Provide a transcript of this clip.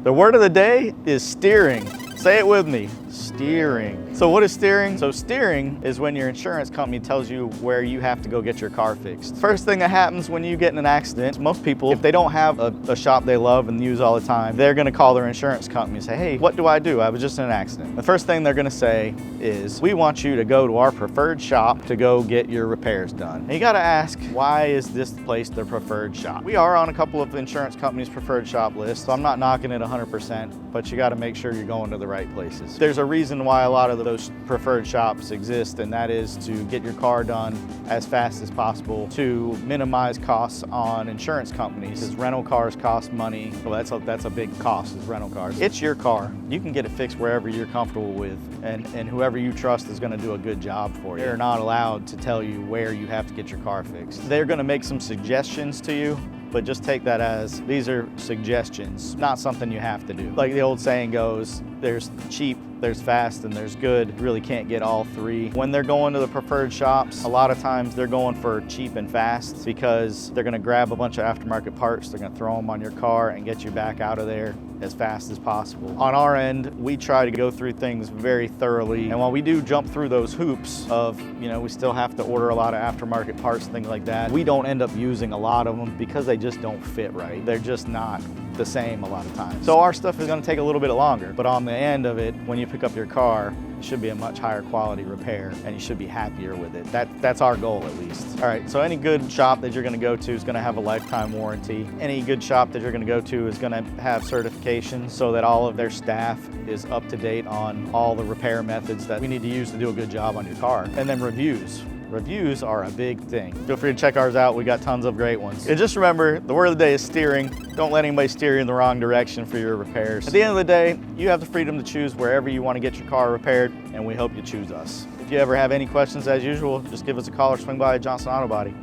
The word of the day is steering. Say it with me, steering. So what is steering? So steering is when your insurance company tells you where you have to go get your car fixed. First thing that happens when you get in an accident, most people, if they don't have a shop they love and use all the time, they're gonna call their insurance company and say, hey, what do I do? I was just in an accident. The first thing they're gonna say is, we want you to go to our preferred shop to go get your repairs done. And you gotta ask, why is this place their preferred shop? We are on a couple of insurance companies' preferred shop lists, so I'm not knocking it 100%, but you gotta make sure you're going to the right places. There's a reason why a lot of those preferred shops exist, and that is to get your car done as fast as possible to minimize costs on insurance companies, because rental cars cost money. Well, that's a big cost, is rental cars. It's your car. You can get it fixed wherever you're comfortable with, and whoever you trust is gonna do a good job for you. They're not allowed to tell you where you have to get your car fixed. They're gonna make some suggestions to you, but just take that as, these are suggestions, not something you have to do. Like the old saying goes, there's cheap, there's fast, and there's good. You really can't get all three. When they're going to the preferred shops, a lot of times they're going for cheap and fast because they're gonna grab a bunch of aftermarket parts, they're gonna throw them on your car and get you back out of there as fast as possible. On our end, we try to go through things very thoroughly, and while we do jump through those hoops of, we still have to order a lot of aftermarket parts and things like that, we don't end up using a lot of them because they just don't fit right. They're just not the same a lot of times. So our stuff is gonna take a little bit longer, but on the end of it, when you pick up your car, it should be a much higher quality repair and you should be happier with it. That's our goal, at least. All right, so any good shop that you're gonna go to is gonna have a lifetime warranty. Any good shop that you're gonna go to is gonna have certifications so that all of their staff is up to date on all the repair methods that we need to use to do a good job on your car. And then reviews. Reviews are a big thing. Feel free to check ours out. We got tons of great ones. And just remember, the word of the day is steering. Don't let anybody steer you in the wrong direction for your repairs. At the end of the day, you have the freedom to choose wherever you want to get your car repaired, and we hope you choose us. If you ever have any questions, as usual, just give us a call or swing by at Johnson Auto Body.